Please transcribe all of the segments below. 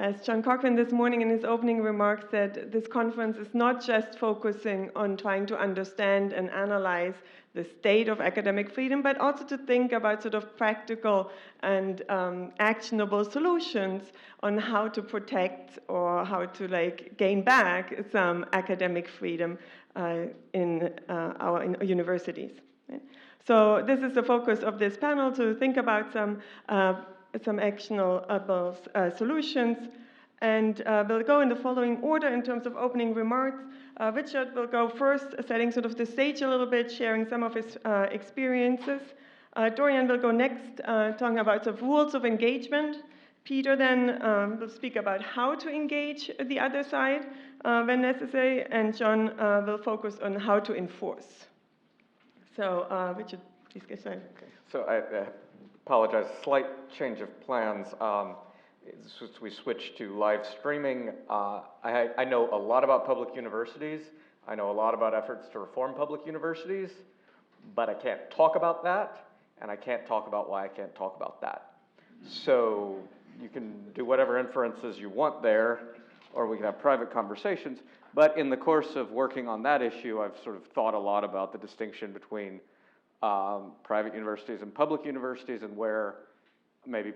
As John Cochran this morning in his opening remarks said, this conference is not just focusing on trying to understand and analyze the state of academic freedom, but also to think about sort of practical and actionable solutions on how to protect or how to gain back some academic freedom in our universities. So this is the focus of this panel, to think about some actionable solutions. And we'll go in the following order in terms of opening remarks. Richard will go first, setting sort of the stage a little bit, sharing some of his experiences. Dorian will go next, talking about the rules of engagement. Peter then will speak about how to engage the other side when necessary, and John will focus on how to enforce. So, Richard, please get started. Okay. So I apologize, slight change of plans. We switched to live streaming. I know a lot about public universities. I know a lot about efforts to reform public universities, but I can't talk about that, and I can't talk about why I can't talk about that. So you can do whatever inferences you want there, or we can have private conversations. But in the course of working on that issue, I've sort of thought a lot about the distinction between private universities and public universities, and where maybe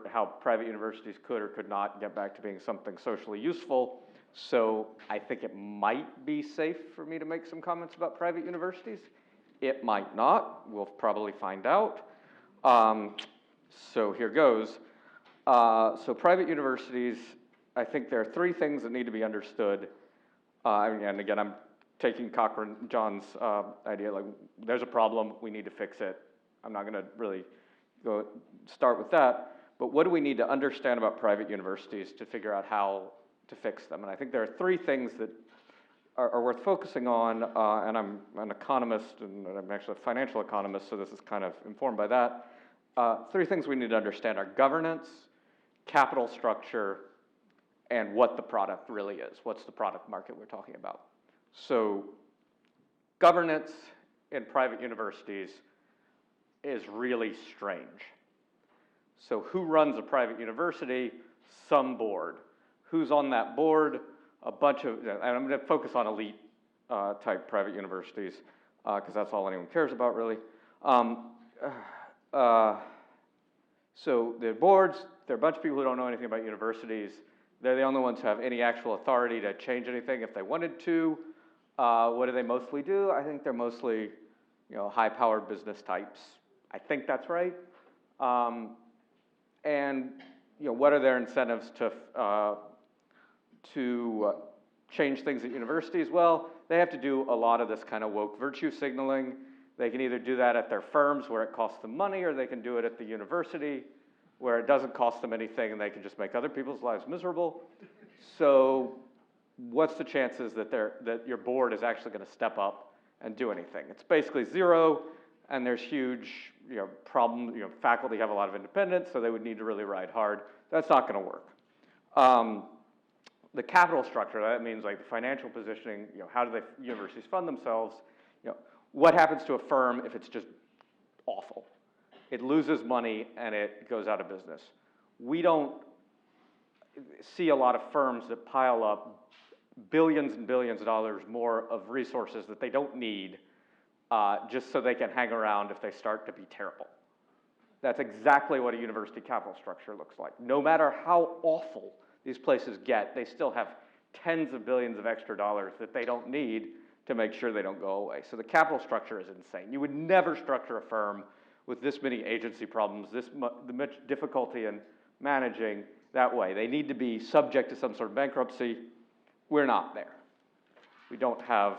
how private universities could or could not get back to being something socially useful. So I think it might be safe for me to make some comments about private universities. It might not. We'll probably find out. So here goes. So private universities, I think there are three things that need to be understood. And again, I'm taking John's idea, like there's a problem, we need to fix it. I'm not going to really go start with that, but what do we need to understand about private universities to figure out how to fix them? And I think there are three things that are worth focusing on, and I'm an economist, and I'm actually a financial economist, so this is kind of informed by that. Three things we need to understand are governance, capital structure, and what the product really is. What's the product market we're talking about? So governance in private universities is really strange. So who runs a private university? Some board. Who's on that board? A bunch of, and I'm going to focus on elite type private universities because that's all anyone cares about really. So the boards, they're a bunch of people who don't know anything about universities. They're the only ones who have any actual authority to change anything if they wanted to. What do they mostly do? I think they're mostly, high-powered business types. I think that's right. And what are their incentives to change things at universities? Well, they have to do a lot of this kind of woke virtue signaling. They can either do that at their firms where it costs them money, or they can do it at the university where it doesn't cost them anything and they can just make other people's lives miserable. So what's the chances that your board is actually going to step up and do anything? It's basically zero, and there's huge problem. Faculty have a lot of independence, so they would need to really ride hard. That's not going to work. The capital structure, that means like the financial positioning, how do the universities fund themselves? What happens to a firm if it's just awful? It loses money and it goes out of business. We don't see a lot of firms that pile up billions and billions of dollars more of resources that they don't need just so they can hang around if they start to be terrible. That's exactly what a university capital structure looks like. No matter how awful these places get, they still have tens of billions of extra dollars that they don't need to make sure they don't go away. So the capital structure is insane. You would never structure a firm with this many agency problems, the much difficulty in managing that way. They need to be subject to some sort of bankruptcy. We're not there. We don't have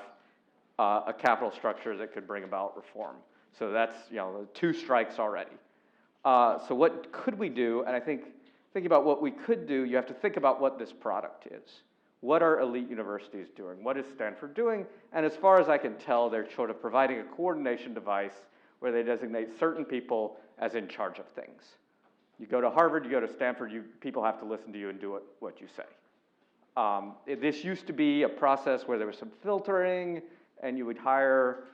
a capital structure that could bring about reform. So that's, two strikes already. So what could we do? And I think thinking about what we could do, you have to think about what this product is. What are elite universities doing? What is Stanford doing? And as far as I can tell, they're sort of providing a coordination device where they designate certain people as in charge of things. You go to Harvard, you go to Stanford, people have to listen to you and do what you say. This used to be a process where there was some filtering, and you would hire,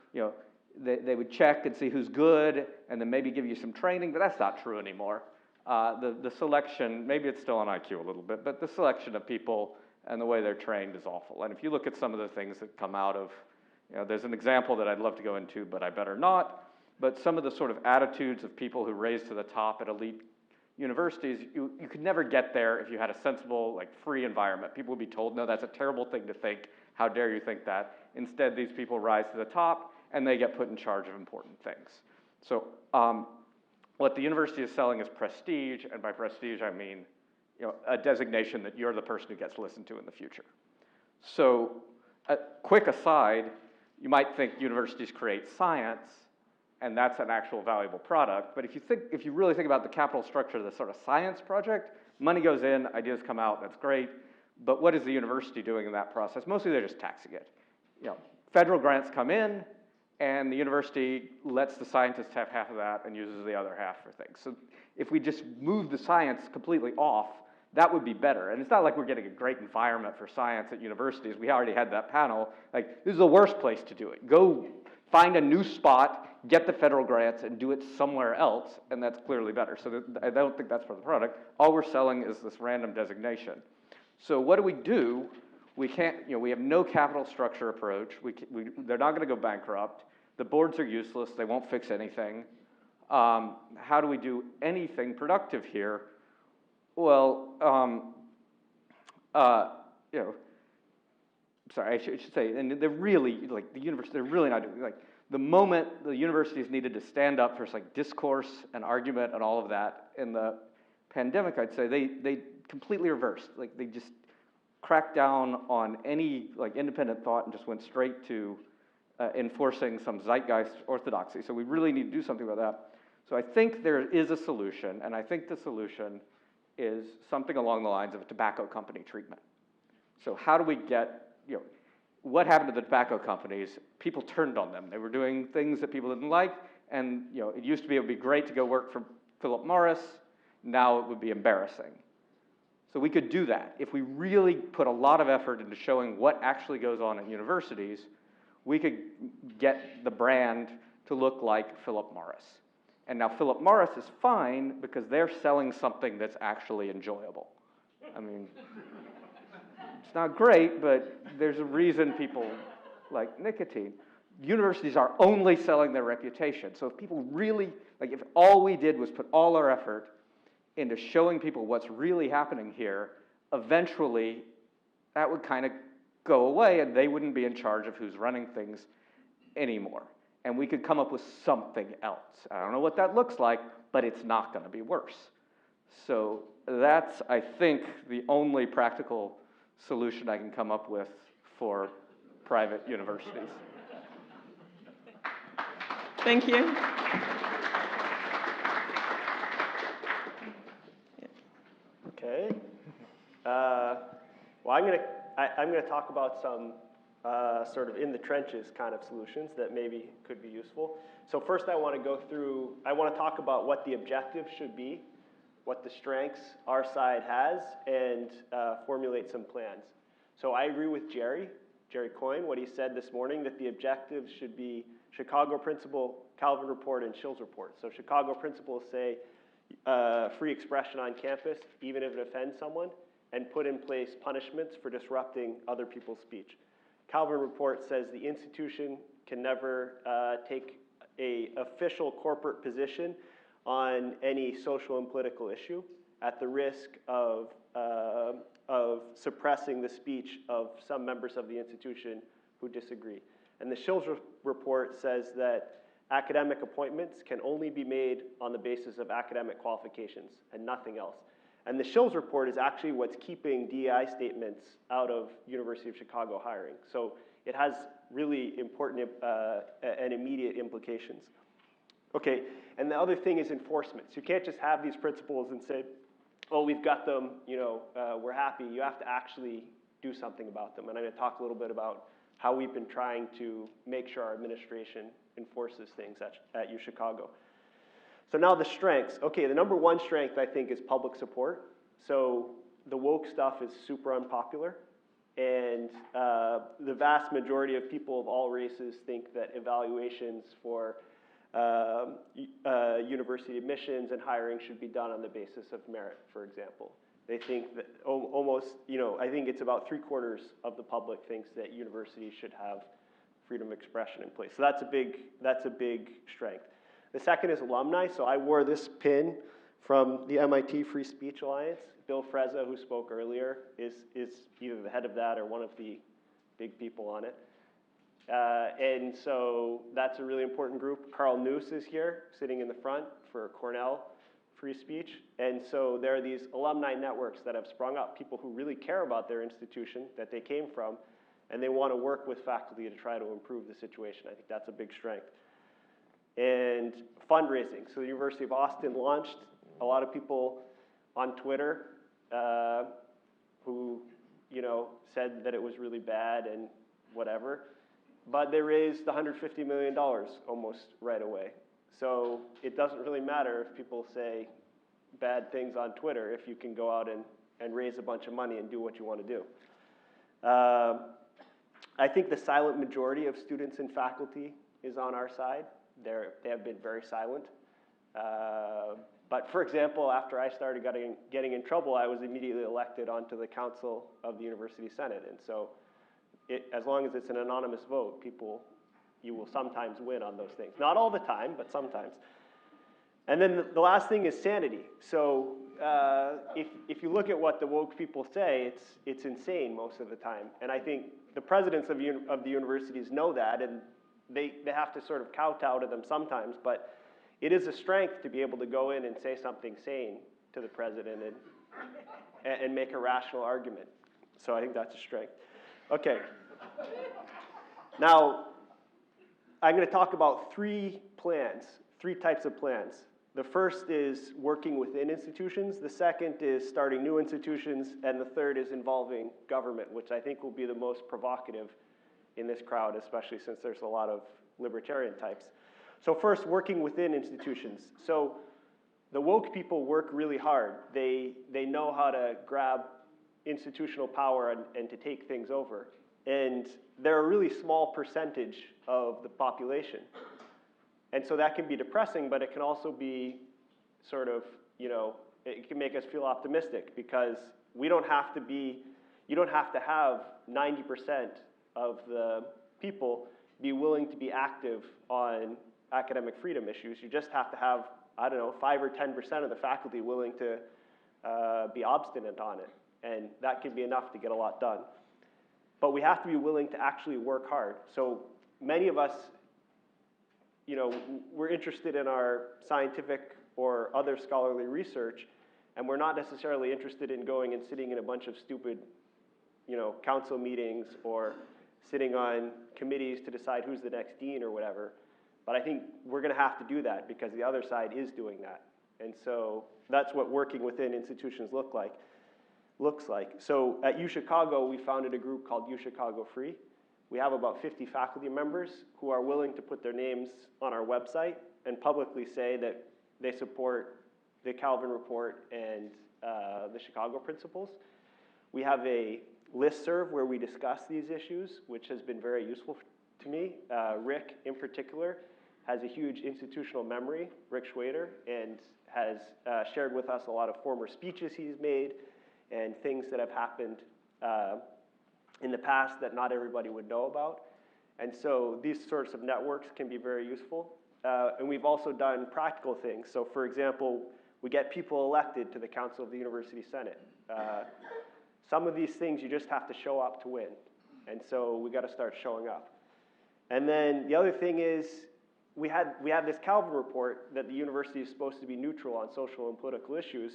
they would check and see who's good, and then maybe give you some training, but that's not true anymore. The selection, maybe it's still on IQ a little bit, but the selection of people and the way they're trained is awful. And if you look at some of the things that come out of, there's an example that I'd love to go into, but I better not. But some of the sort of attitudes of people who raise to the top at elite universities, you could never get there if you had a sensible, free environment. People would be told, no, that's a terrible thing to think. How dare you think that? Instead, these people rise to the top, and they get put in charge of important things. So what the university is selling is prestige, and by prestige, I mean a designation that you're the person who gets listened to in the future. So a quick aside, you might think universities create science, and that's an actual valuable product. But if you really think about the capital structure of the sort of science project, money goes in, ideas come out, that's great. But what is the university doing in that process? Mostly they're just taxing it. Federal grants come in, and the university lets the scientists have half of that and uses the other half for things. So if we just move the science completely off, that would be better. And it's not like we're getting a great environment for science at universities. We already had that panel. This is the worst place to do it. Go find a new spot, get the federal grants, and do it somewhere else, and that's clearly better. So I don't think that's for the product. All we're selling is this random designation. So what do? We can't, we have no capital structure approach. They're not going to go bankrupt. The boards are useless. They won't fix anything. How do we do anything productive here? Well, sorry, I should say, and they're really, the university, they're really not doing, the moment the universities needed to stand up for discourse and argument and all of that in the pandemic, I'd say they completely reversed. They just cracked down on any independent thought and just went straight to enforcing some zeitgeist orthodoxy. So we really need to do something about that. So I think there is a solution, and I think the solution is something along the lines of a tobacco company treatment. So how do we get, what happened to the tobacco companies? People turned on them. They were doing things that people didn't like, and it used to be, it would be great to go work for Philip Morris. Now it would be embarrassing. So we could do that. If we really put a lot of effort into showing what actually goes on at universities, we could get the brand to look like Philip Morris. And now Philip Morris is fine because they're selling something that's actually enjoyable. I mean, it's not great, but there's a reason people like nicotine. Universities are only selling their reputation. So if people really, if all we did was put all our effort into showing people what's really happening here, eventually that would kind of go away and they wouldn't be in charge of who's running things anymore. And we could come up with something else. I don't know what that looks like, but it's not going to be worse. So that's, I think, the only practical solution I can come up with for private universities. Thank you. Okay. Well, I'm going to talk about some sort of in the trenches kind of solutions that maybe could be useful. So first I want to talk about what the objectives should be, what the strengths our side has, and formulate some plans. So I agree with Jerry Coyne, what he said this morning, that the objectives should be Chicago Principle, Calvin Report, and Shill's Report. So Chicago Principles say free expression on campus, even if it offends someone, and put in place punishments for disrupting other people's speech. Calvin Report says the institution can never take an official corporate position on any social and political issue at the risk of suppressing the speech of some members of the institution who disagree. And the Shill's Report says that academic appointments can only be made on the basis of academic qualifications and nothing else. And the Shill's Report is actually what's keeping DEI statements out of University of Chicago hiring. So it has really important and immediate implications. Okay, and the other thing is enforcement. So you can't just have these principles and say, oh, we've got them, we're happy. You have to actually do something about them. And I'm going to talk a little bit about how we've been trying to make sure our administration enforces things at UChicago. So now the strengths. Okay, the number one strength, I think, is public support. So the woke stuff is super unpopular. And the vast majority of people of all races think that evaluations for university admissions and hiring should be done on the basis of merit, for example. They think that almost, I think it's about 3/4 of the public thinks that universities should have freedom of expression in place. So that's a big strength. The second is alumni. So I wore this pin from the MIT Free Speech Alliance. Bill Frezza, who spoke earlier, is either the head of that or one of the big people on it. And so that's a really important group. Carl Noose is here, sitting in the front for Cornell Free Speech. And so there are these alumni networks that have sprung up, people who really care about their institution that they came from, and they want to work with faculty to try to improve the situation. I think that's a big strength. And fundraising. So the University of Austin launched a lot of people on Twitter who, said that it was really bad and whatever. But they raised $150 million almost right away. So it doesn't really matter if people say bad things on Twitter if you can go out and raise a bunch of money and do what you want to do. I think the silent majority of students and faculty is on our side. They have been very silent. But for example, after I started getting in trouble, I was immediately elected onto the council of the University Senate. And so as long as it's an anonymous vote, you will sometimes win on those things. Not all the time, but sometimes. And then the last thing is sanity. So if you look at what the woke people say, it's insane most of the time. And I think the presidents of the universities know that, and they have to sort of kowtow to them sometimes, but it is a strength to be able to go in and say something sane to the president and make a rational argument. So I think that's a strength. Okay. Now, I'm going to talk about three types of plans. The first is working within institutions. The second is starting new institutions. And the third is involving government, which I think will be the most provocative in this crowd, especially since there's a lot of libertarian types. So first, working within institutions. So the woke people work really hard. They know how to grab institutional power and to take things over. And they're a really small percentage of the population. And so that can be depressing, but it can also be sort of, it can make us feel optimistic because you don't have to have 90% of the people be willing to be active on academic freedom issues. You just have to have, 5 or 10% of the faculty willing to be obstinate on it. And that can be enough to get a lot done. But we have to be willing to actually work hard. So many of us, we're interested in our scientific or other scholarly research, and we're not necessarily interested in going and sitting in a bunch of stupid, council meetings or sitting on committees to decide who's the next dean or whatever. But I think we're going to have to do that because the other side is doing that. And so that's what working within institutions looks like. So at UChicago, we founded a group called UChicago Free. We have about 50 faculty members who are willing to put their names on our website and publicly say that they support the Calvin Report and the Chicago Principles. We have a listserv where we discuss these issues, which has been very useful to me. Rick, in particular, has a huge institutional memory, Rick Schwader, and has shared with us a lot of former speeches he's made and things that have happened in the past that not everybody would know about. And so these sorts of networks can be very useful. And we've also done practical things. So for example, we get people elected to the Council of the University Senate. Some of these things you just have to show up to win. And so we got to start showing up. And then the other thing is we had this Calvin Report that the university is supposed to be neutral on social and political issues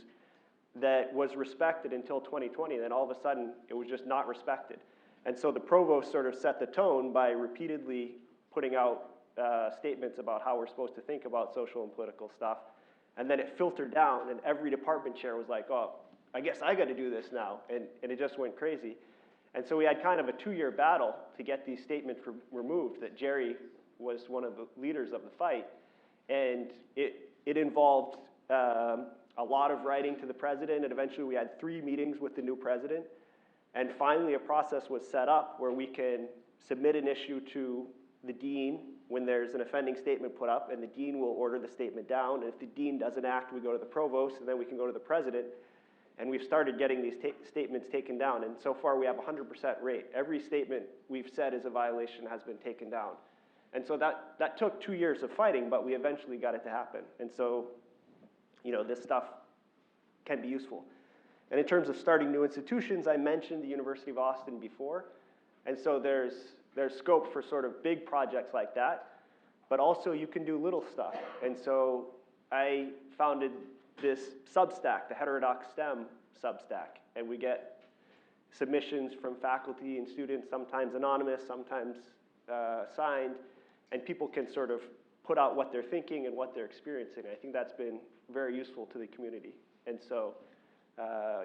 that was respected until 2020. Then all of a sudden, it was just not respected. And so the provost sort of set the tone by repeatedly putting out statements about how we're supposed to think about social and political stuff. And then it filtered down, and every department chair was like, oh, I guess I got to do this now. And it just went crazy. And so we had kind of a 2-year battle to get these statements removed, that Jerry was one of the leaders of the fight. And it involved a lot of writing to the president, and eventually we had 3 meetings with the new president. And finally a process was set up where we can submit an issue to the dean when there's an offending statement put up, and the dean will order the statement down. And if the dean doesn't act, we go to the provost, and then we can go to the president. And we've started getting these statements taken down. And so far, we have a 100% rate. Every statement we've said is a violation has been taken down. And so that took 2 years of fighting, but we eventually got it to happen. And so, this stuff can be useful. And in terms of starting new institutions, I mentioned the University of Austin before. And so there's scope for sort of big projects like that, but also you can do little stuff. And so I founded this Substack, the Heterodox STEM Substack, and we get submissions from faculty and students, sometimes anonymous, sometimes signed, and people can sort of put out what they're thinking and what they're experiencing. I think that's been very useful to the community. And so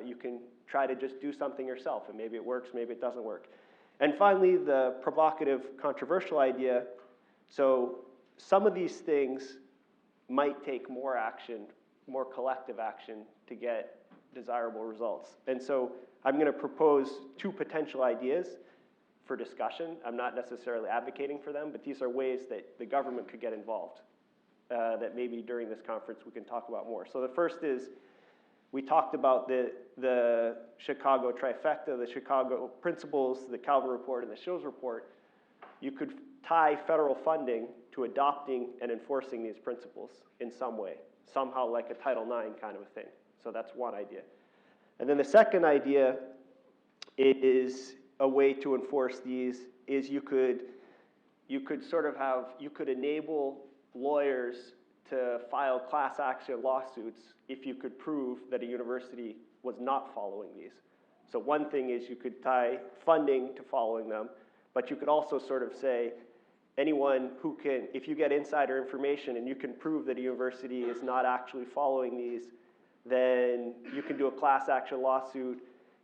you can try to just do something yourself, and maybe it works, maybe it doesn't work. And finally, the provocative, controversial idea. So some of these things might take more action, more collective action to get desirable results. And so I'm going to propose 2 potential ideas for discussion. I'm not necessarily advocating for them, but these are ways that the government could get involved that maybe during this conference we can talk about more. So the first is, we talked about the Chicago trifecta, the Chicago principles, the Calver report, and the Shows report. You could tie federal funding to adopting and enforcing these principles in some way, somehow like a Title IX kind of a thing. So that's one idea. And then the second idea is a way to enforce these is you could enable lawyers to file class action lawsuits if you could prove that a university was not following these. So one thing is you could tie funding to following them, but you could also sort of say, anyone who can, if you get insider information and you can prove that a university is not actually following these, then you can do a class action lawsuit,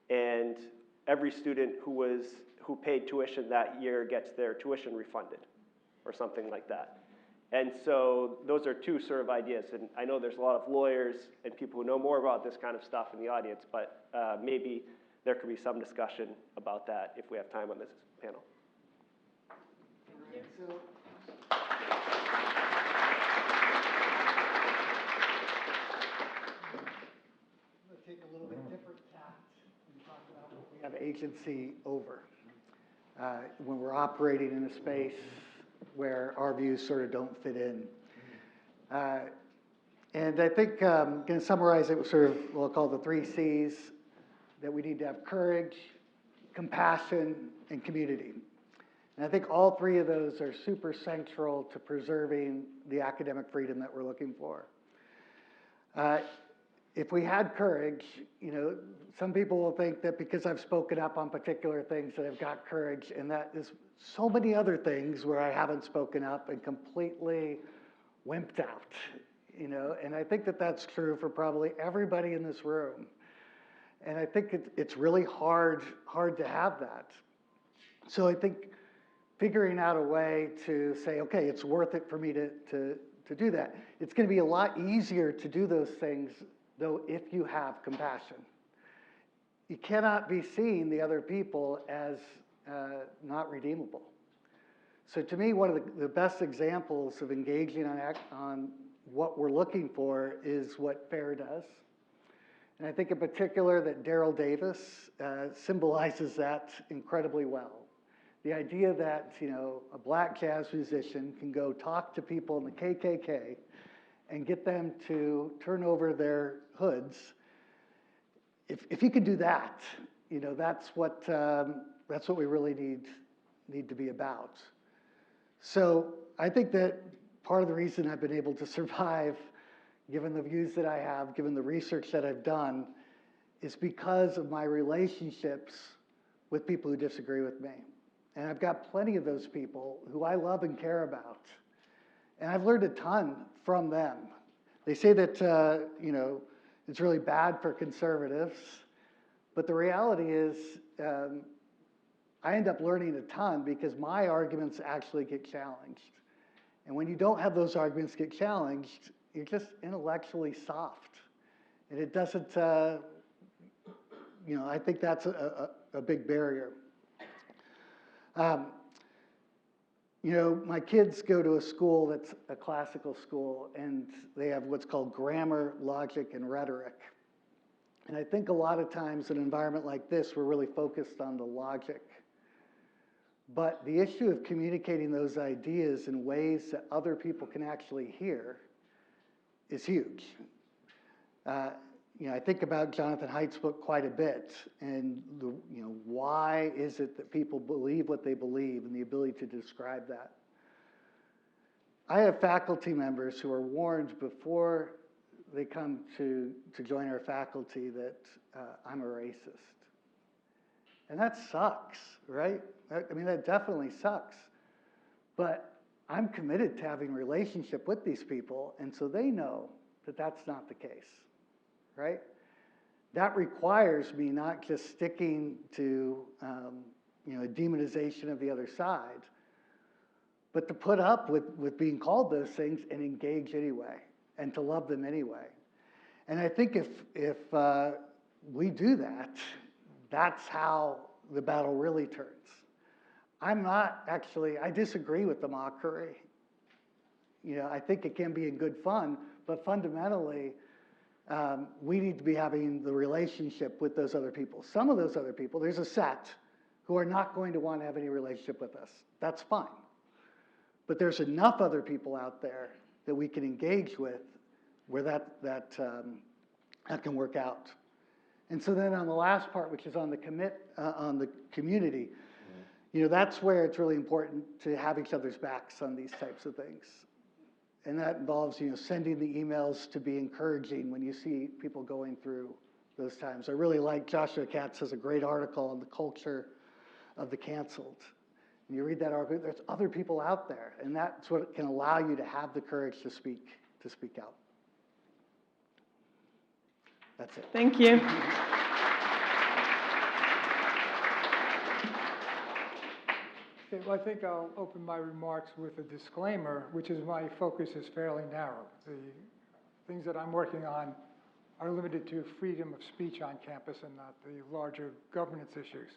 and every student who paid tuition that year gets their tuition refunded, or something like that. And so those are 2 sort of ideas. And I know there's a lot of lawyers and people who know more about this kind of stuff in the audience, but maybe there could be some discussion about that if we have time on this panel. So, I'm going to take a little bit different tact and talk about what we have agency over. When we're operating in a space where our views sort of don't fit in. And I think I'm going to summarize it with sort of what I'll call the 3 C's, that we need to have courage, compassion, and community. And I think all 3 of those are super central to preserving the academic freedom that we're looking for. If we had courage, some people will think that because I've spoken up on particular things that I've got courage, and that is so many other things where I haven't spoken up and completely wimped out, and I think that that's true for probably everybody in this room. And I think it's really hard to have that. So I think figuring out a way to say, okay, it's worth it for me to do that. It's going to be a lot easier to do those things, though, if you have compassion. You cannot be seeing the other people as not redeemable. So to me, one of the best examples of engaging on what we're looking for is what FAIR does. And I think in particular that Daryl Davis symbolizes that incredibly well. The idea that, a black jazz musician can go talk to people in the KKK and get them to turn over their hoods. If you could do that, that's what we really need to be about. So I think that part of the reason I've been able to survive, given the views that I have, given the research that I've done, is because of my relationships with people who disagree with me. And I've got plenty of those people who I love and care about. And I've learned a ton from them. They say that, it's really bad for conservatives. But the reality is, I end up learning a ton because my arguments actually get challenged. And when you don't have those arguments get challenged, you're just intellectually soft. And it doesn't, I think that's a big barrier. You know, my kids go to a school that's a classical school, and they have what's called grammar, logic, and rhetoric. And I think a lot of times in an environment like this, we're really focused on the logic. But the issue of communicating those ideas in ways that other people can actually hear is huge. You know, I think about Jonathan Haidt's book quite a bit, and why is it that people believe what they believe, and the ability to describe that. I have faculty members who are warned before they come to join our faculty that I'm a racist. And that sucks, right? I mean, that definitely sucks. But I'm committed to having a relationship with these people, and so they know that that's not the case. Right? That requires me not just sticking to a demonization of the other side, but to put up with being called those things and engage anyway, and to love them anyway. And I think if we do that, that's how the battle really turns. I disagree with the mockery. You know, I think it can be in good fun, but fundamentally, we need to be having the relationship with those other people. Some of those other people, there's a set who are not going to want to have any relationship with us. That's fine. But there's enough other people out there that we can engage with where that can work out. And so then on the last part, which is on the community, that's where it's really important to have each other's backs on these types of things. And that involves, sending the emails to be encouraging when you see people going through those times. I really like Joshua Katz has a great article on the culture of the canceled. And you read that article, there's other people out there, and that's what can allow you to have the courage to speak out. That's it. Thank you. Okay, well, I think I'll open my remarks with a disclaimer, which is my focus is fairly narrow. The things that I'm working on are limited to freedom of speech on campus and not the larger governance issues.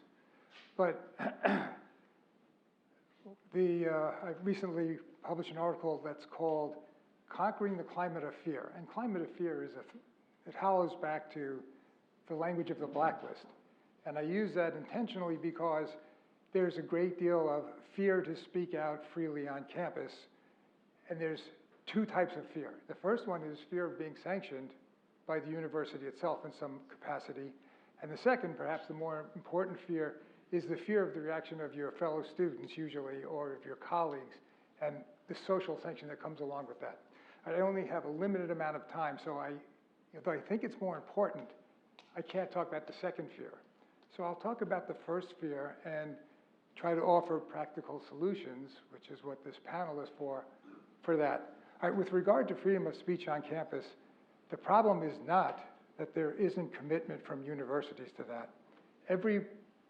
But I recently published an article that's called Conquering the Climate of Fear. And climate of fear it hollows back to the language of the blacklist. And I use that intentionally because there's a great deal of fear to speak out freely on campus, and there's two types of fear. The first one is fear of being sanctioned by the university itself in some capacity, and the second, perhaps the more important fear, is the fear of the reaction of your fellow students usually, or of your colleagues, and the social sanction that comes along with that. I only have a limited amount of time, so though I think it's more important, I can't talk about the second fear. So I'll talk about the first fear and try to offer practical solutions, which is what this panel is for that. All right, with regard to freedom of speech on campus, the problem is not that there isn't commitment from universities to that. Every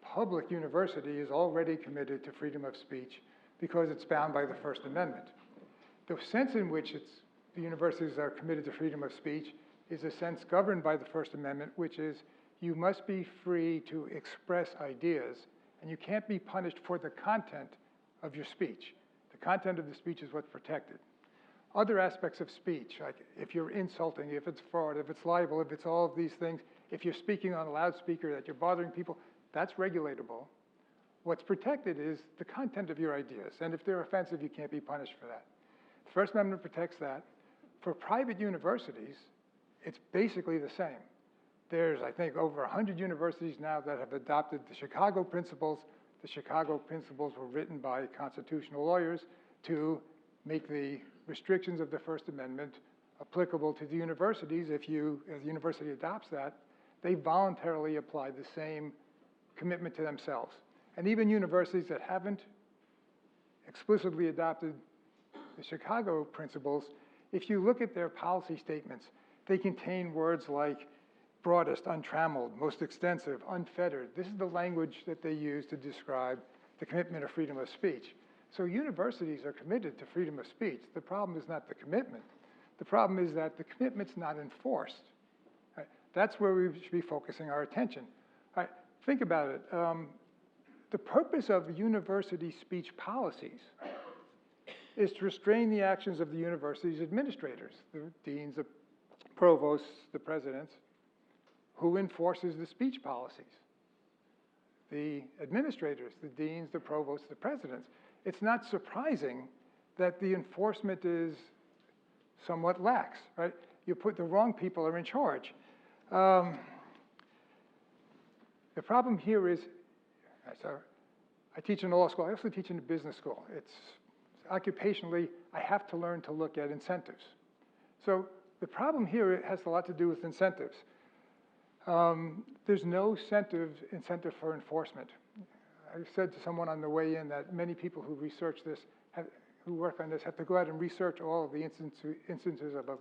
public university is already committed to freedom of speech because it's bound by the First Amendment. The sense in which the universities are committed to freedom of speech is a sense governed by the First Amendment, which is you must be free to express ideas, and you can't be punished for the content of your speech. The content of the speech is what's protected. Other aspects of speech, like if you're insulting, if it's fraud, if it's libel, if it's all of these things, if you're speaking on a loudspeaker, that you're bothering people, that's regulatable. What's protected is the content of your ideas, and if they're offensive, you can't be punished for that. The First Amendment protects that. For private universities, it's basically the same. There's, I think, over 100 universities now that have adopted the Chicago principles. The Chicago principles were written by constitutional lawyers to make the restrictions of the First Amendment applicable to the universities. If the university adopts that, they voluntarily apply the same commitment to themselves. And even universities that haven't explicitly adopted the Chicago principles, if you look at their policy statements, they contain words like broadest, untrammeled, most extensive, unfettered. This is the language that they use to describe the commitment of freedom of speech. So universities are committed to freedom of speech. The problem is not the commitment. The problem is that the commitment's not enforced. Right? That's where we should be focusing our attention. Right? Think about it. The purpose of university speech policies is to restrain the actions of the university's administrators, the deans, the provosts, the presidents. Who enforces the speech policies? The administrators, the deans, the provosts, the presidents. It's not surprising that the enforcement is somewhat lax, right? You put the wrong people are in charge. The problem here is, I teach in a law school, I also teach in a business school. It's occupationally, I have to learn to look at incentives. So the problem here has a lot to do with incentives. There's no incentive for enforcement. I said to someone on the way in that many people who research this, who work on this, have to go out and research all of the instances of a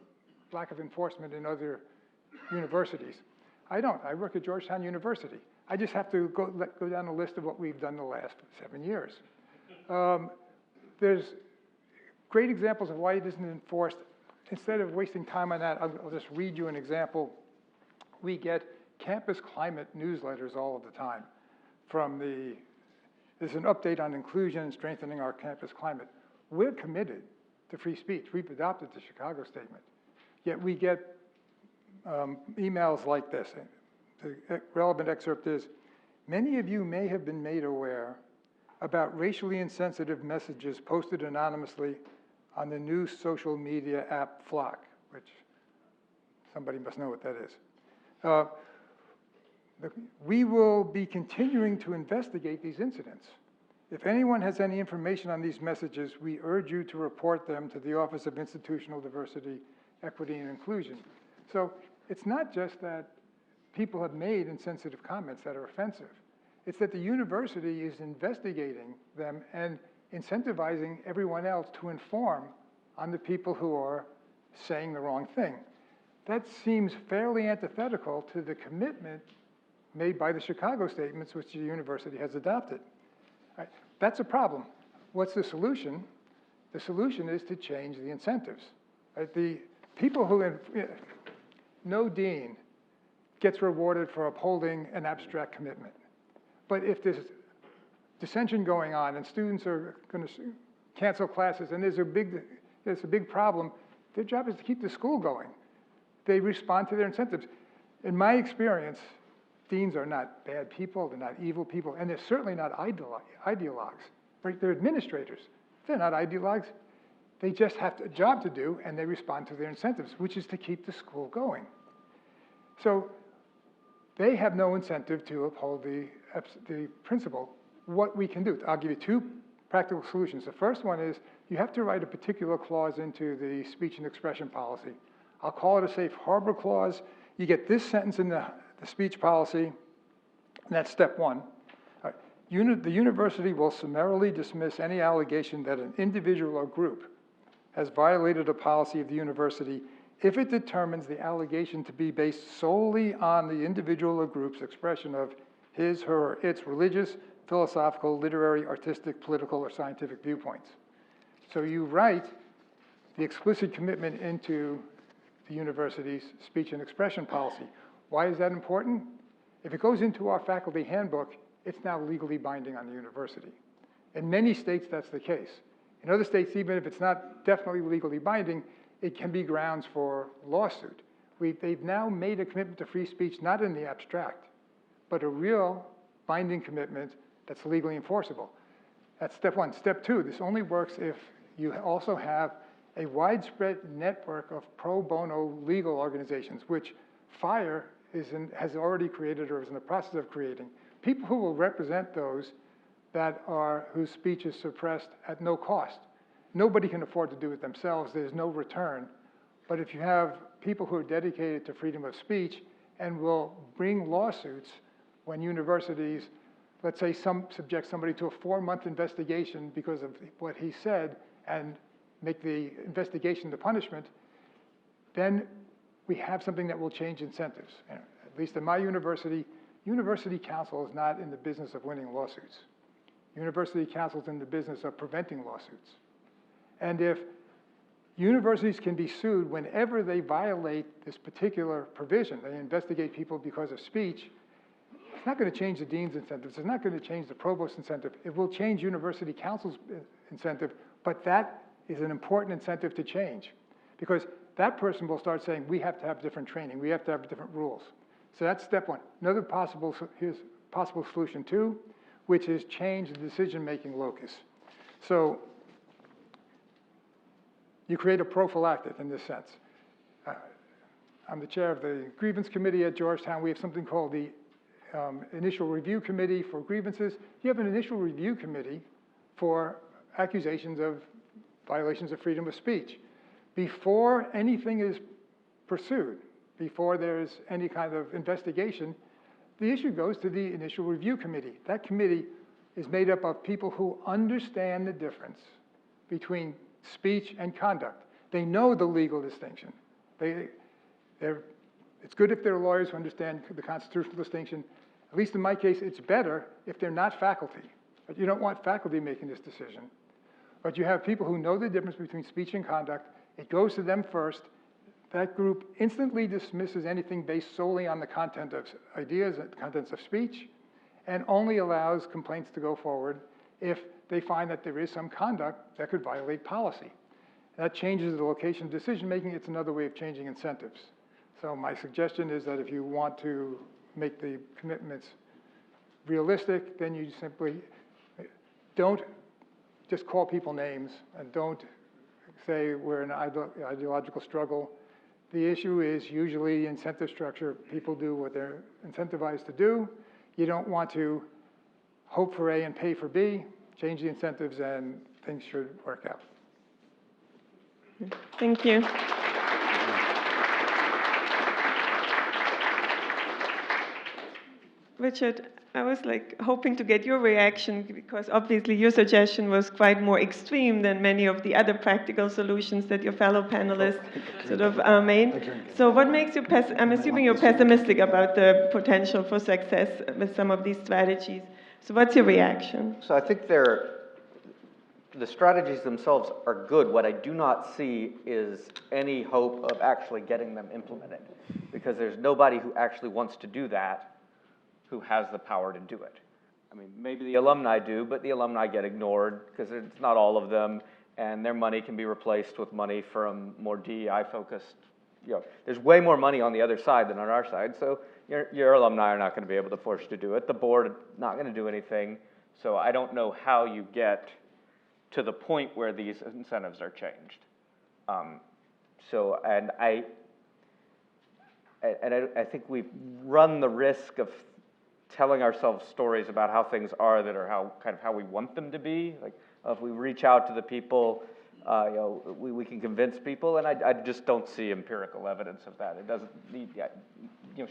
lack of enforcement in other universities. I don't. I work at Georgetown University. I just have to go down a list of what we've done the last 7 years. There's great examples of why it isn't enforced. Instead of wasting time on that, I'll just read you an example. We get campus climate newsletters all of the time there's an update on inclusion and strengthening our campus climate. We're committed to free speech. We've adopted the Chicago Statement. Yet we get emails like this. The relevant excerpt is, many of you may have been made aware about racially insensitive messages posted anonymously on the new social media app Flock, which somebody must know what that is. We will be continuing to investigate these incidents. If anyone has any information on these messages, we urge you to report them to the Office of Institutional Diversity, Equity, and Inclusion. So it's not just that people have made insensitive comments that are offensive. It's that the university is investigating them and incentivizing everyone else to inform on the people who are saying the wrong thing. That seems fairly antithetical to the commitment made by the Chicago Statements, which the university has adopted. Right? That's a problem. What's the solution? The solution is to change the incentives. Right? The people who, no dean gets rewarded for upholding an abstract commitment. But if there's dissension going on and students are going to cancel classes and there's a big problem, their job is to keep the school going. They respond to their incentives. In my experience, deans are not bad people, they're not evil people, and they're certainly not ideologues. Right? They're administrators. They're not ideologues. They just have a job to do, and they respond to their incentives, which is to keep the school going. So they have no incentive to uphold the principle. What we can do, I'll give you two practical solutions. The first one is you have to write a particular clause into the speech and expression policy. I'll call it a safe harbor clause. You get this sentence in the speech policy, and that's step one. The university will summarily dismiss any allegation that an individual or group has violated a policy of the university if it determines the allegation to be based solely on the individual or group's expression of his, her, or its religious, philosophical, literary, artistic, political, or scientific viewpoints. So you write the explicit commitment into the university's speech and expression policy. Why is that important? If it goes into our faculty handbook, it's now legally binding on the university. In many states, that's the case. In other states, even if it's not definitely legally binding, it can be grounds for lawsuit. They've now made a commitment to free speech, not in the abstract, but a real binding commitment that's legally enforceable. That's step one. Step two, this only works if you also have a widespread network of pro bono legal organizations, which FIRE has already created or is in the process of creating. People who will represent those whose speech is suppressed at no cost. Nobody can afford to do it themselves. There's no return. But if you have people who are dedicated to freedom of speech and will bring lawsuits when universities, let's say, subject somebody to a 4-month investigation because of what he said and make the investigation the punishment, then we have something that will change incentives. At least in my university, university council is not in the business of winning lawsuits. University council is in the business of preventing lawsuits. And if universities can be sued whenever they violate this particular provision, they investigate people because of speech, it's not going to change the dean's incentives. It's not going to change the provost's incentive. It will change university council's incentive, but that is an important incentive to change, because that person will start saying, we have to have different training, we have to have different rules. So that's step one. Another possible, here's possible solution two, which is change the decision-making locus. So you create a prophylactic in this sense. I'm the chair of the grievance committee at Georgetown. We have something called the initial review committee for grievances. You have an initial review committee for accusations of violations of freedom of speech. Before anything is pursued, before there's any kind of investigation, the issue goes to the initial review committee. That committee is made up of people who understand the difference between speech and conduct. They know the legal distinction. It's good if they're lawyers who understand the constitutional distinction. At least in my case, it's better if they're not faculty. But you don't want faculty making this decision. But you have people who know the difference between speech and conduct. It goes to them first. That group instantly dismisses anything based solely on the content of ideas and contents of speech, and only allows complaints to go forward if they find that there is some conduct that could violate policy. That changes the location of decision-making. It's another way of changing incentives. So my suggestion is that if you want to make the commitments realistic, then you simply don't just call people names and don't say we're in an ideological struggle. The issue is usually incentive structure. People do what they're incentivized to do. You don't want to hope for A and pay for B. Change the incentives and things should work out. Thank you. Richard, I was hoping to get your reaction, because obviously your suggestion was quite more extreme than many of the other practical solutions that your fellow panelists sort of made. So what makes you, I'm assuming you're pessimistic about the potential for success with some of these strategies. So what's your reaction? So I think the strategies themselves are good. What I do not see is any hope of actually getting them implemented, because there's nobody who actually wants to do that who has the power to do it. I mean, maybe the alumni do, but the alumni get ignored because it's not all of them, and their money can be replaced with money from more DEI-focused, there's way more money on the other side than on our side, so your alumni are not going to be able to force you to do it. The board is not going to do anything, so I don't know how you get to the point where these incentives are changed. I think we've run the risk of telling ourselves stories about how things are that are how we want them to be. Like if we reach out to the people, we can convince people, and I just don't see empirical evidence of that. It doesn't need,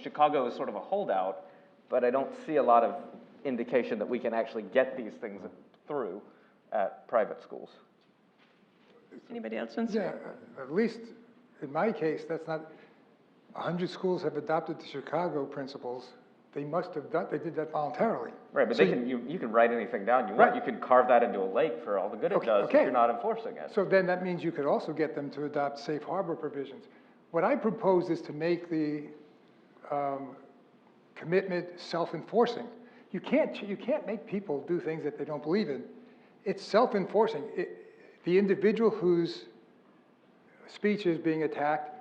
Chicago is sort of a holdout, but I don't see a lot of indication that we can actually get these things through at private schools. Anybody else wants to? Yeah, at least in my case, that's not, 100 schools have adopted the Chicago principles. They must have done, they did that voluntarily. Right, but so you can write anything down you right. want. You can carve that into a lake for all the good it does if you're not enforcing it. So then that means you could also get them to adopt safe harbor provisions. What I propose is to make the commitment self-enforcing. You can't make people do things that they don't believe in. It's self-enforcing. The individual whose speech is being attacked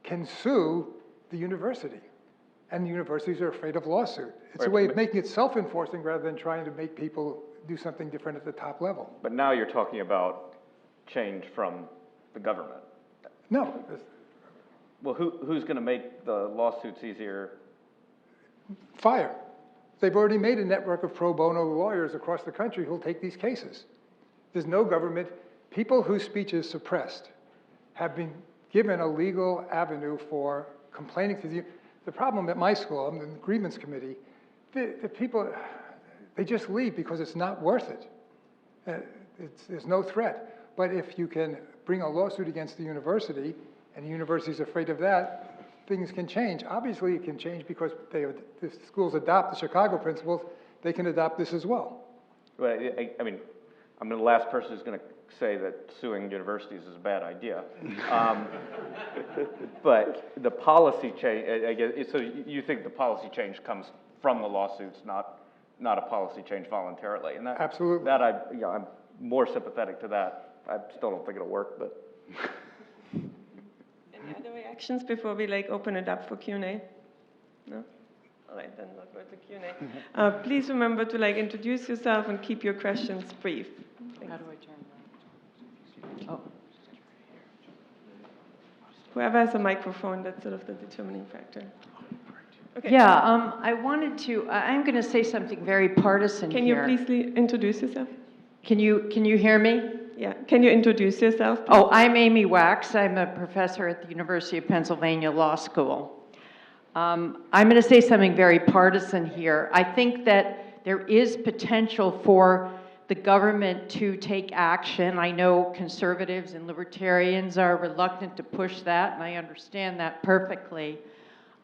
can sue the university. And the universities are afraid of lawsuit. It's a way of making it self-enforcing rather than trying to make people do something different at the top level. But now you're talking about change from the government. No. Well, who's going to make the lawsuits easier? Fire. They've already made a network of pro bono lawyers across the country who'll take these cases. There's no government. People whose speech is suppressed have been given a legal avenue for complaining to the problem at my school, I'm in the grievance committee, the people, they just leave because it's not worth it. There's no threat. But if you can bring a lawsuit against the university, and the university's afraid of that, things can change. Obviously, it can change because the schools adopt the Chicago principles. They can adopt this as well. Well, I mean, I'm the last person who's going to say that suing universities is a bad idea. But the policy change, I guess, so you think the policy change comes from the lawsuits, not a policy change voluntarily? And that, absolutely. That I'm more sympathetic to that I still don't think it'll work, but. Any other reactions before we open it up for Q&A? No? All right, then we'll go to Q&A. Please remember to introduce yourself and keep your questions brief. How do I turn that? Oh. Whoever has a microphone, that's sort of the determining factor. Okay. Yeah, I'm going to say something very partisan Can you here. please introduce yourself? Can you hear me? Yeah. Can you introduce yourself, please? Oh, I'm Amy Wax. I'm a professor at the University of Pennsylvania Law School. I'm going to say something very partisan here. I think that there is potential for the government to take action. I know conservatives and libertarians are reluctant to push that, and I understand that perfectly.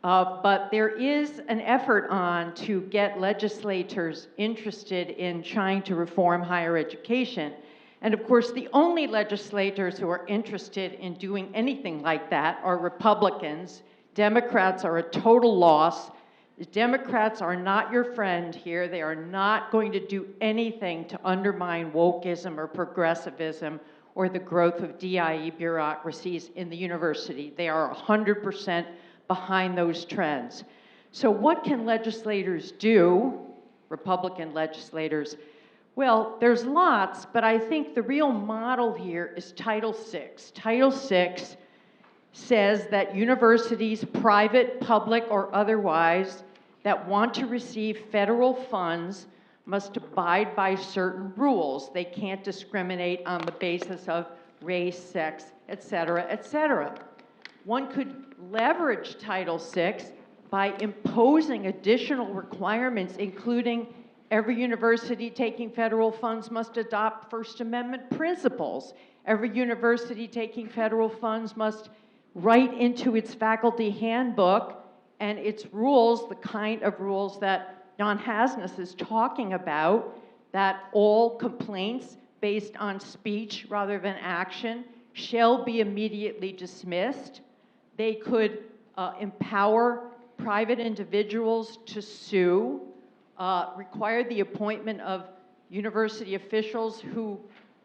But there is an effort on to get legislators interested in trying to reform higher education. And of course, the only legislators who are interested in doing anything like that are Republicans. Democrats are a total loss. The Democrats are not your friend here. They are not going to do anything to undermine wokeism or progressivism or the growth of DIE bureaucracies in the university. They are 100% behind those trends. So what can legislators do, Republican legislators? Well, there's lots, but I think the real model here is Title VI. Title VI says that universities, private, public, or otherwise, that want to receive federal funds must abide by certain rules. They can't discriminate on the basis of race, sex, et cetera, et cetera. One could leverage Title VI by imposing additional requirements, including every university taking federal funds must adopt First Amendment principles. Every university taking federal funds must write into its faculty handbook and its rules, the kind of rules that John Hasnas is talking about, that all complaints based on speech rather than action shall be immediately dismissed. They could empower private individuals to sue, require the appointment of university officials who,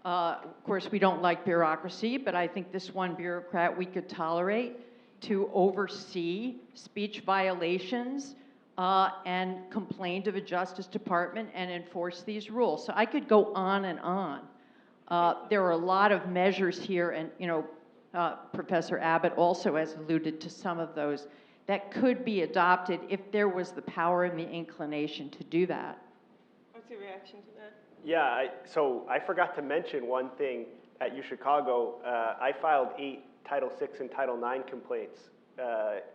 of course, we don't like bureaucracy, but I think this one bureaucrat we could tolerate, to oversee speech violations and complain to the Justice Department and enforce these rules. So I could go on and on. There are a lot of measures here, and Professor Abbot also has alluded to some of those that could be adopted if there was the power and the inclination to do that. What's your reaction to that? Yeah, so I forgot to mention one thing at UChicago. I filed 8 Title VI and Title IX complaints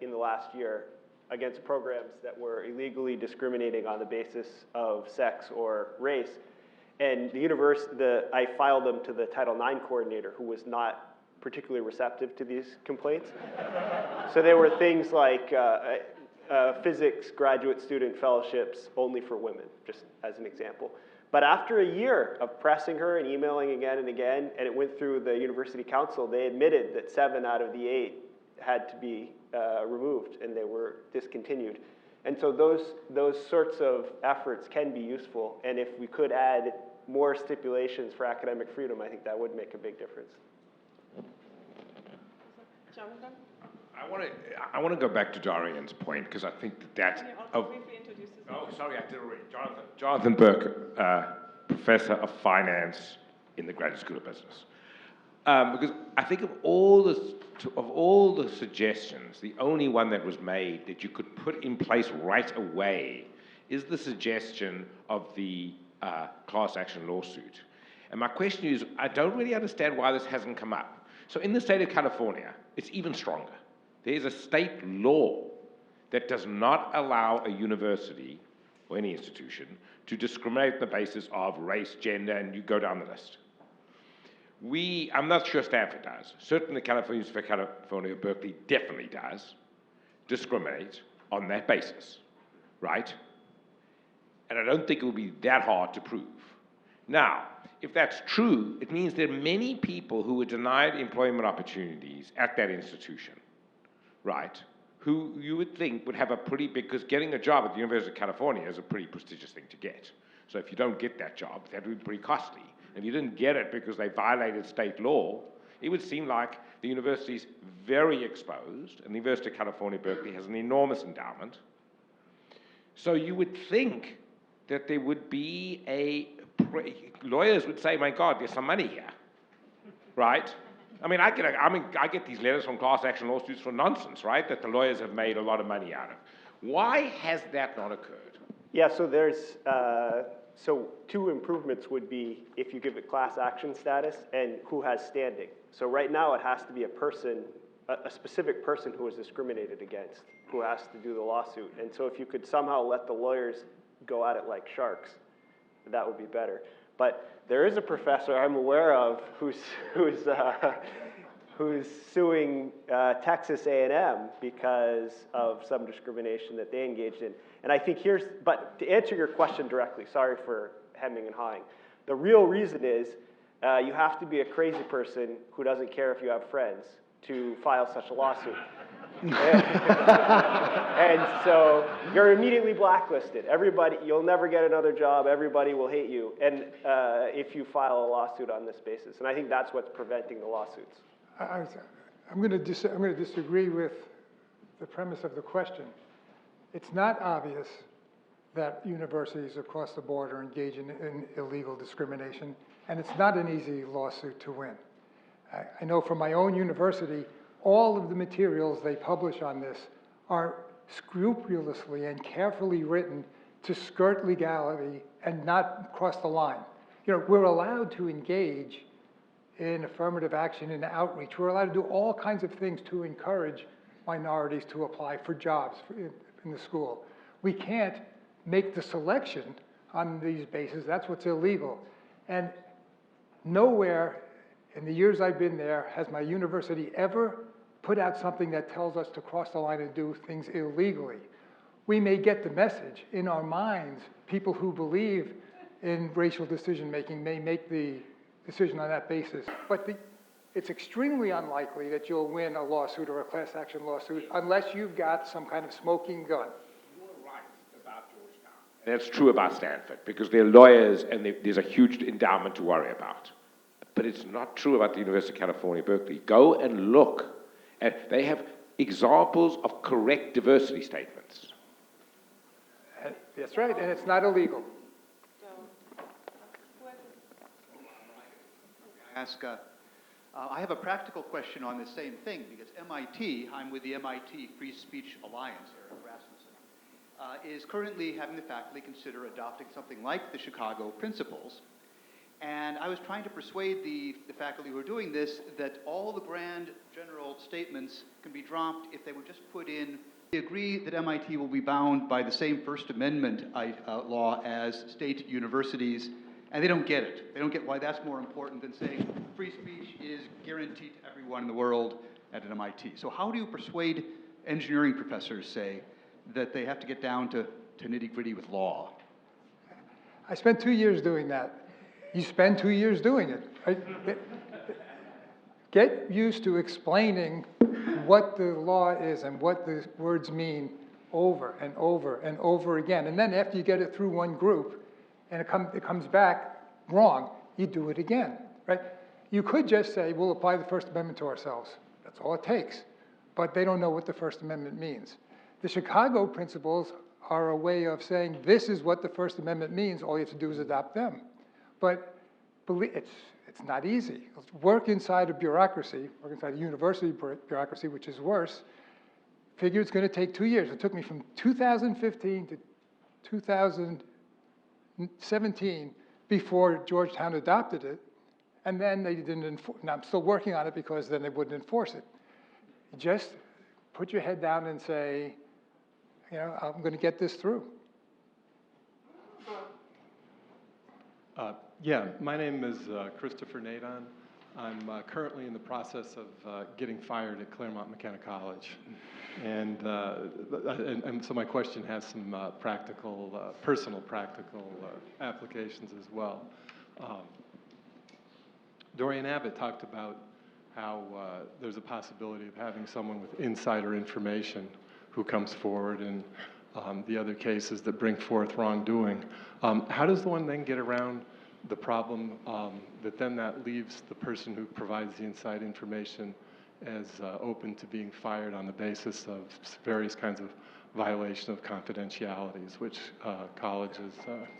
in the last year against programs that were illegally discriminating on the basis of sex or race. And I filed them to the Title IX coordinator, who was not particularly receptive to these complaints. So there were things like physics graduate student fellowships only for women, just as an example. But after a year of pressing her and emailing again and again, and it went through the university council, they admitted that 7 out of the 8 had to be removed and they were discontinued. And so those sorts of efforts can be useful. And if we could add more stipulations for academic freedom, I think that would make a big difference. Jonathan? I want to go back to Dorian's point, because I think that's... Can you also briefly introduce yourself? Oh, sorry, I did already. Jonathan Burke, Professor of Finance in the Graduate School of Business. Because I think of all the suggestions, the only one that was made that you could put in place right away is the suggestion of the class action lawsuit. And my question is, I don't really understand why this hasn't come up. So in the state of California, it's even stronger. There's a state law that does not allow a university or any institution to discriminate on the basis of race, gender, and you go down the list. I'm not sure Stanford does. Certainly University of California, Berkeley definitely does discriminate on that basis, right? And I don't think it will be that hard to prove. Now, if that's true, it means there are many people who were denied employment opportunities at that institution, right? Who you would think would have a pretty big, because getting a job at the University of California is a pretty prestigious thing to get. So if you don't get that job, that would be pretty costly. and you didn't get it because they violated state law, it would seem like the university's very exposed, and the University of California, Berkeley has an enormous endowment. So you would think that there would be lawyers would say, my God, there's some money here, right? I mean, I get these letters from class action lawsuits for nonsense, right? That the lawyers have made a lot of money out of. Why has that not occurred? Yeah, so there's, so two improvements would be if you give it class action status and who has standing. So right now it has to be a person, a specific person who was discriminated against, who has to do the lawsuit. And so if you could somehow let the lawyers go at it like sharks, that would be better. But there is a professor I'm aware of who's suing Texas A&M because of some discrimination that they engaged in. And I think but to answer your question directly, sorry for hemming and hawing, the real reason is you have to be a crazy person who doesn't care if you have friends to file such a lawsuit. And so you're immediately blacklisted. Everybody, you'll never get another job. Everybody will hate you, and if you file a lawsuit on this basis. And I think that's what's preventing the lawsuits. I'm going to disagree with the premise of the question. It's not obvious that universities across the board are engaging in illegal discrimination, and it's not an easy lawsuit to win. I know from my own university, all of the materials they publish on this are scrupulously and carefully written to skirt legality and not cross the line. You know, we're allowed to engage in affirmative action and outreach. We're allowed to do all kinds of things to encourage minorities to apply for jobs in the school. We can't make the selection on these bases. That's what's illegal. And nowhere in the years I've been there has my university ever put out something that tells us to cross the line and do things illegally. We may get the message. In our minds, people who believe in racial decision-making may make the decision on that basis. But it's extremely unlikely that you'll win a lawsuit or a class action lawsuit unless you've got some kind of smoking gun. You're right about Georgetown. And that's true about Stanford, because they're lawyers and there's a huge endowment to worry about. But it's not true about the University of California, Berkeley. Go and look. And they have examples of correct diversity statements. That's right, and it's not illegal. I have a practical question on the same thing, because MIT, I'm with the MIT Free Speech Alliance here at Rasmussen, is currently having the faculty consider adopting something like the Chicago Principles. And I was trying to persuade the faculty who are doing this that all the grand general statements can be dropped if they would just put in, they agree that MIT will be bound by the same First Amendment law as state universities, and they don't get it. They don't get why that's more important than saying free speech is guaranteed to everyone in the world at an MIT. So how do you persuade engineering professors, say, that they have to get down to nitty-gritty with law? I spent 2 years doing that. You spend 2 years doing it. Right? Get used to explaining what the law is and what the words mean over and over and over again. And then after you get it through one group and it comes back wrong, you do it again, right? You could just say, we'll apply the First Amendment to ourselves. That's all it takes. But they don't know what the First Amendment means. The Chicago Principles are a way of saying, this is what the First Amendment means. All you have to do is adopt them. But it's not easy. Work inside a bureaucracy, work inside a university bureaucracy, which is worse. Figure it's going to take 2 years. It took me from 2015 to 2017 before Georgetown adopted it, and then they didn't enforce. Now I'm still working on it because then they wouldn't enforce it. Just put your head down and say, you know, I'm going to get this through. Yeah, my name is Christopher Nadon. I'm currently in the process of getting fired at Claremont McKenna College. And so my question has some personal practical applications as well. Dorian Abbot talked about how there's a possibility of having someone with insider information who comes forward in the other cases that bring forth wrongdoing. How does one then get around the problem that then that leaves the person who provides the inside information as open to being fired on the basis of various kinds of violation of confidentialities, which colleges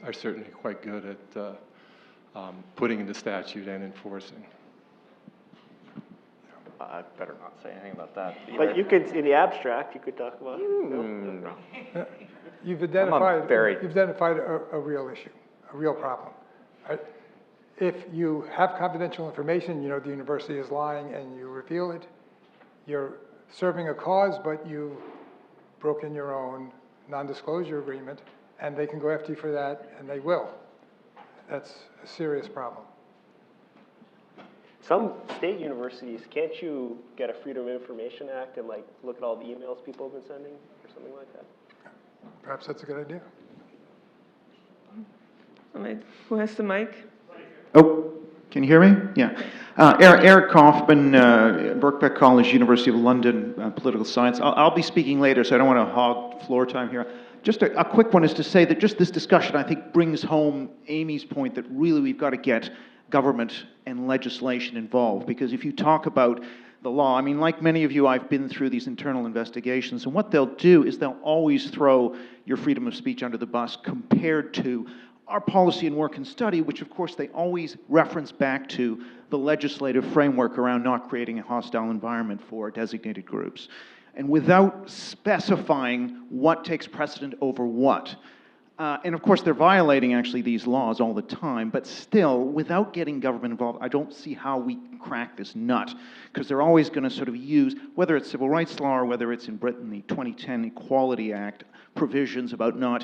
are certainly quite good at putting into statute and enforcing. I better not say anything about that either. But you could, in the abstract, you could talk about. You've identified very- a real issue, a real problem. Right? If you have confidential information, you know the university is lying and you reveal it, you're serving a cause, but you've broken your own non-disclosure agreement, and they can go after you for that, and they will. That's a serious problem. Some state universities, can't you get a Freedom of Information Act and like look at all the emails people have been sending or something like that? Perhaps that's a good idea. All right, who has the mic? Oh, can you hear me? Yeah. Eric Kaufman, Birkbeck College, University of London, political science. I'll be speaking later, so I don't want to hog floor time here. Just a quick one is to say that just this discussion, I think, brings home Amy's point that really we've got to get government and legislation involved, because if you talk about the law, I mean, like many of you, I've been through these internal investigations, and what they'll do is they'll always throw your freedom of speech under the bus compared to our policy and work and study, which of course they always reference back to the legislative framework around not creating a hostile environment for designated groups. And without specifying what takes precedent over what, and of course they're violating actually these laws all the time, but still, without getting government involved, I don't see how we crack this nut, because they're always going to sort of use, whether it's civil rights law or whether it's in Britain, the 2010 Equality Act, provisions about not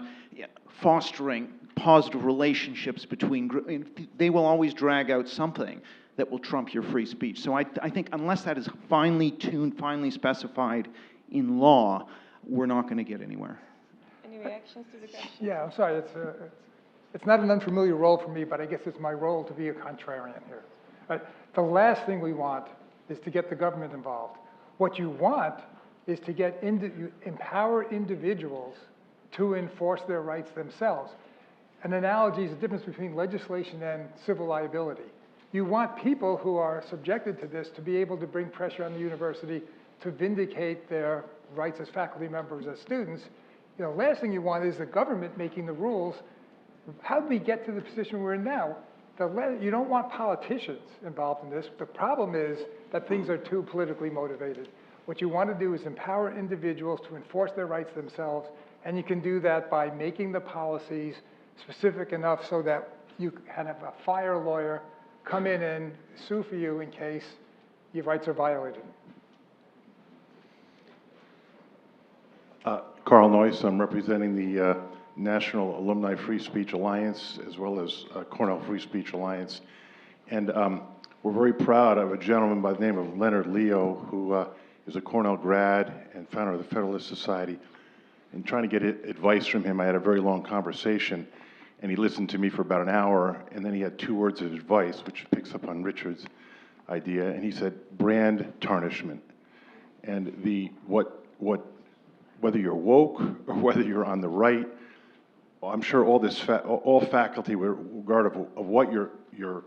fostering positive relationships between groups, they will always drag out something that will trump your free speech. So I think unless that is finely tuned, finely specified in law, we're not going to get anywhere. Any reactions to the question? Yeah, I'm sorry. It's not an unfamiliar role for me, but I guess it's my role to be a contrarian here. Right? The last thing we want is to get the government involved. What you want is to you empower individuals to enforce their rights themselves. An analogy is the difference between legislation and civil liability. You want people who are subjected to this to be able to bring pressure on the university to vindicate their rights as faculty members, as students. You know, last thing you want is the government making the rules. How did we get to the position we're in now? You don't want politicians involved in this. The problem is that things are too politically motivated. What you want to do is empower individuals to enforce their rights themselves, and you can do that by making the policies specific enough so that you can have a fire lawyer come in and sue for you in case your rights are violated. Carl Noyce, I'm representing the National Alumni Free Speech Alliance as well as Cornell Free Speech Alliance. And we're very proud of a gentleman by the name of Leonard Leo, who is a Cornell grad and founder of the Federalist Society. And trying to get advice from him, I had a very long conversation, and he listened to me for about an hour, and then he had 2 words of advice, which picks up on Richard's idea, and he said, brand tarnishment. And whether you're woke or whether you're on the right, I'm sure all faculty, regardless of what your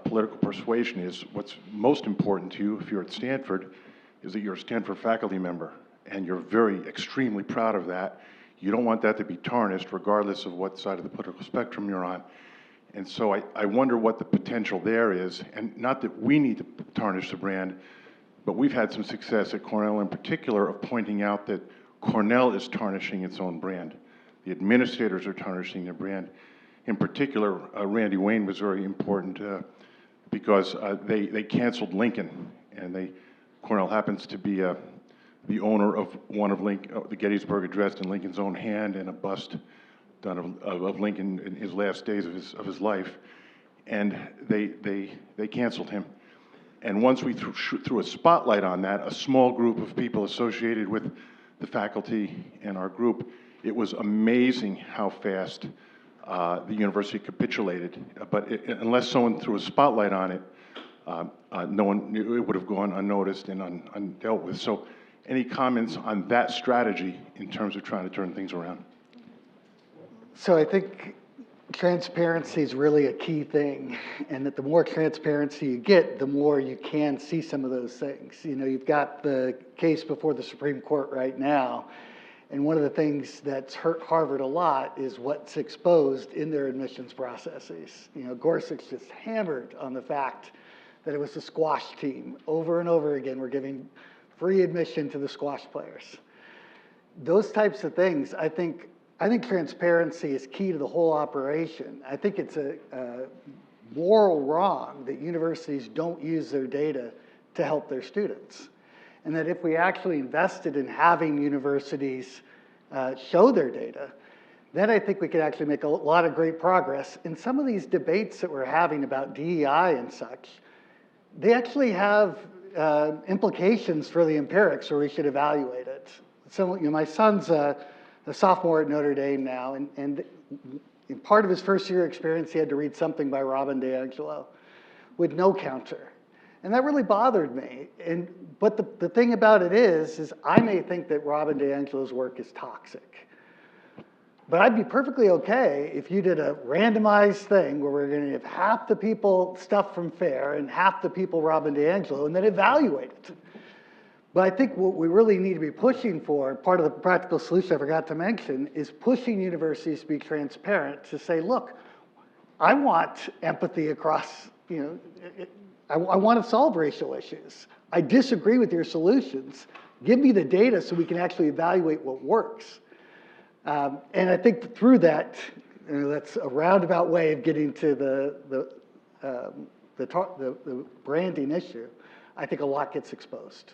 political persuasion is, what's most important to you, if you're at Stanford, is that you're a Stanford faculty member, and you're extremely proud of that. You don't want that to be tarnished, regardless of what side of the political spectrum you're on. And so I wonder what the potential there is, and not that we need to tarnish the brand, but we've had some success at Cornell in particular of pointing out that Cornell is tarnishing its own brand. The administrators are tarnishing their brand. In particular, Randy Wayne was very important because they canceled Lincoln, and Cornell happens to be the owner of one of the Gettysburg Address in Lincoln's own hand, and a bust done of Lincoln in his last days of his life, and they canceled him. And once we threw a spotlight on that, a small group of people associated with the faculty and our group, it was amazing how fast the university capitulated. But unless someone threw a spotlight on it, it would have gone unnoticed and undealt with. So any comments on that strategy in terms of trying to turn things around? So I think transparency is really a key thing, and that the more transparency you get, the more you can see some of those things. You know, you've got the case before the Supreme Court right now, and one of the things that's hurt Harvard a lot is what's exposed in their admissions processes. You know, Gorsuch just hammered on the fact that it was the squash team. Over and over again, we're giving free admission to the squash players. Those types of things, I think transparency is key to the whole operation. I think it's a moral wrong that universities don't use their data to help their students. And that if we actually invested in having universities show their data, then I think we could actually make a lot of great progress. In some of these debates that we're having about DEI and such, they actually have implications for the empirics where we should evaluate it. So, you know, my son's a sophomore at Notre Dame now, and in part of his first year experience, he had to read something by Robin DiAngelo with no counter. And that really bothered me. But the thing about it is I may think that Robin DiAngelo's work is toxic. But I'd be perfectly okay if you did a randomized thing where we're going to give half the people stuff from FAIR and half the people Robin DiAngelo, and then evaluate it. But I think what we really need to be pushing for, part of the practical solution I forgot to mention, is pushing universities to be transparent, to say, look, I want empathy across, you know, I want to solve racial issues. I disagree with your solutions. Give me the data so we can actually evaluate what works. And I think through that, you know, that's a roundabout way of getting to the branding issue. I think a lot gets exposed.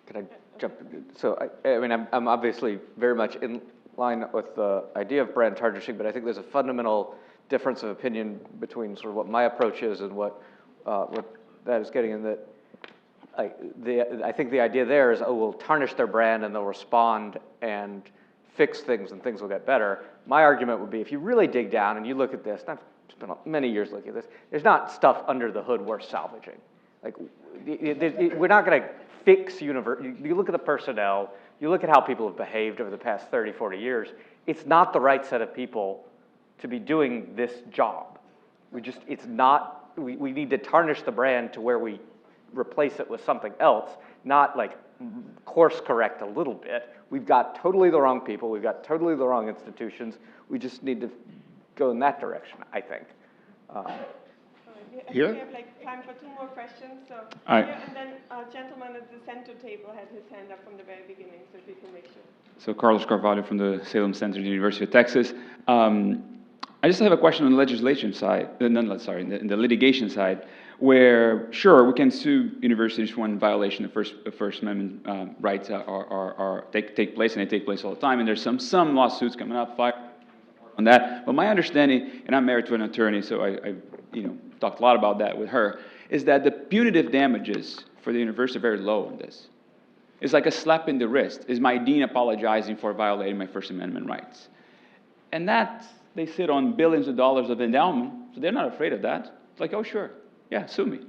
Can I jump? So, I mean, I'm obviously very much in line with the idea of brand tarnishing, but I think there's a fundamental difference of opinion between sort of what my approach is and what that is getting in that. I think the idea there is, oh, we'll tarnish their brand and they'll respond and fix things and things will get better. My argument would be, if you really dig down and you look at this, and I've spent many years looking at this, there's not stuff under the hood worth salvaging. Like, we're not going to fix university. You look at the personnel, you look at how people have behaved over the past 30, 40 years, it's not the right set of people to be doing this job. It's not, we need to tarnish the brand to where we replace it with something else, not like course correct a little bit. We've got totally the wrong people, we've got totally the wrong institutions, we just need to go in that direction, I think. I think we have like time for 2 more questions. So here, and then a gentleman at the center table had his hand up from the very beginning, so if you can make sure. So Carlos Carvalho from the Salem Center at the University of Texas. I just have a question on the legislation side, in the litigation side, where, sure, we can sue universities when violation of First Amendment rights take place, and they take place all the time, and there's some lawsuits coming up on that. But my understanding, and I'm married to an attorney, so I talked a lot about that with her, is that the punitive damages for the university are very low in this. It's like a slap in the wrist. Is my dean apologizing for violating my First Amendment rights? And that, they sit on billions of dollars of endowment, so they're not afraid of that. It's like, oh, sure, yeah, sue me.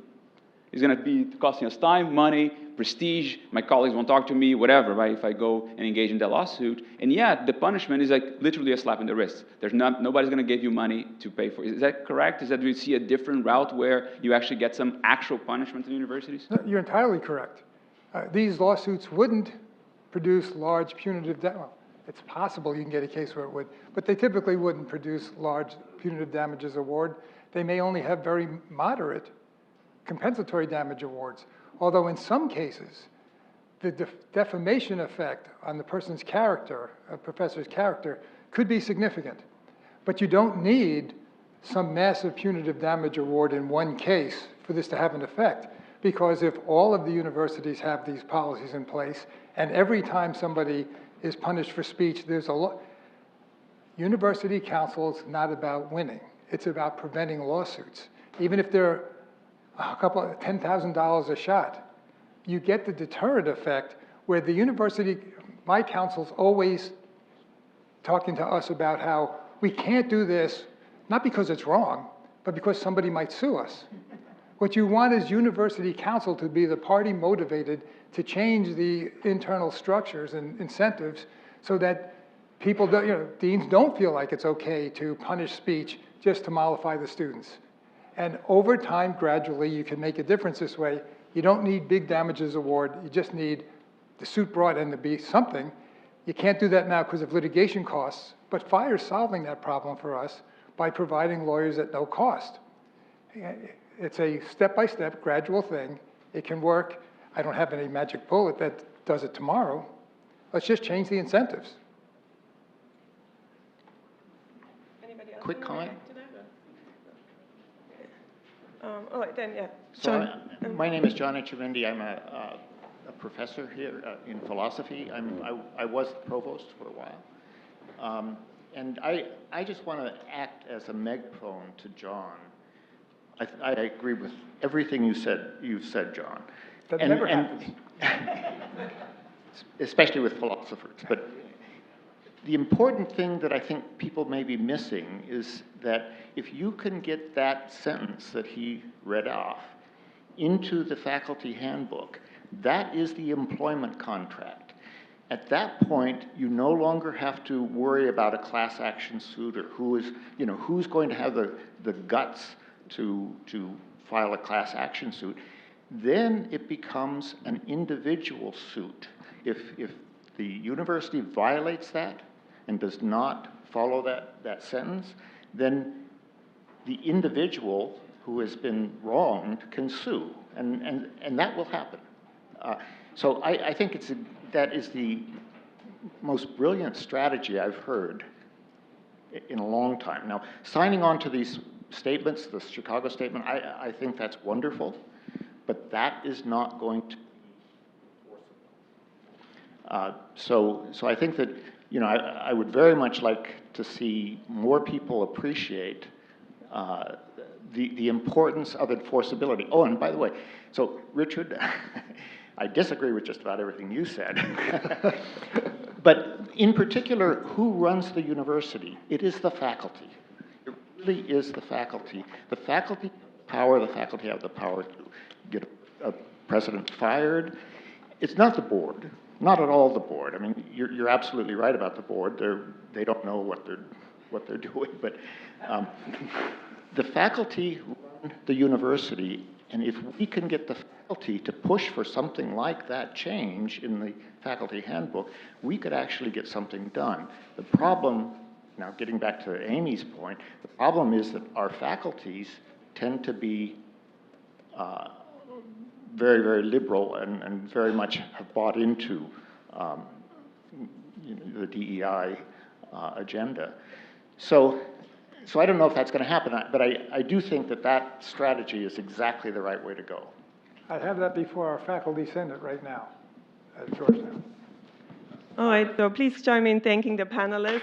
It's going to be costing us time, money, prestige. My colleagues won't talk to me, whatever, right, if I go and engage in that lawsuit. And yet, the punishment is like literally a slap in the wrist. Nobody's going to give you money to pay for it. Is that correct? Is that we see a different route where you actually get some actual punishment in universities? No, you're entirely correct. These lawsuits wouldn't produce large punitive damages. Well, it's possible you can get a case where it would, but they typically wouldn't produce large punitive damages award. They may only have very moderate compensatory damage awards, although in some cases, the defamation effect on the person's character, a professor's character, could be significant. But you don't need some massive punitive damage award in one case for this to have an effect, because if all of the universities have these policies in place, and every time somebody is punished for speech, there's a lot. University counsel is not about winning. It's about preventing lawsuits. Even if they're a couple of $10,000 a shot, you get the deterrent effect where the university, my counsel's always talking to us about how we can't do this, not because it's wrong, but because somebody might sue us. What you want is university counsel to be the party motivated to change the internal structures and incentives so that people, deans don't feel like it's okay to punish speech just to mollify the students. And over time, gradually, you can make a difference this way. You don't need big damages award. You just need the suit brought in to be something. You can't do that now because of litigation costs, but FIRE is solving that problem for us by providing lawyers at no cost. It's a step-by-step, gradual thing. It can work. I don't have any magic bullet that does it tomorrow. Let's just change the incentives. Anybody else? Quick comment? Yeah. So John. my name is John Echeverry. I'm a professor here in philosophy. I was the provost for a while. And I just want to act as a megaphone to John. I agree with everything you've said, John. That never happens. Especially with philosophers. But the important thing that I think people may be missing is that if you can get that sentence that he read off into the faculty handbook, that is the employment contract. At that point, you no longer have to worry about a class action suit or who's going to have the guts to file a class action suit. Then it becomes an individual suit. If the university violates that and does not follow that sentence, then the individual who has been wronged can sue, and that will happen. So I think that is the most brilliant strategy I've heard in a long time. Now, signing on to these statements, the Chicago statement, I think that's wonderful, but that is not going to be enforceable. So I think that, I would very much like to see more people appreciate the importance of enforceability. Oh, and by the way, so Richard, I disagree with just about everything you said. But in particular, who runs the university? It is the faculty. It really is the faculty. The faculty have the power to get a president fired. It's not the board, not at all the board. I mean, you're absolutely right about the board. They don't know what they're doing, but the faculty run the university, and if we can get the faculty to push for something like that change in the faculty handbook, we could actually get something done. The problem, now getting back to Amy's point, the problem is that our faculties tend to be very, very liberal and very much have bought into the DEI agenda. So I don't know if that's going to happen, but I do think that strategy is exactly the right way to go. I have that before our faculty senate right now at Georgetown. All right, so please join me in thanking the panelists.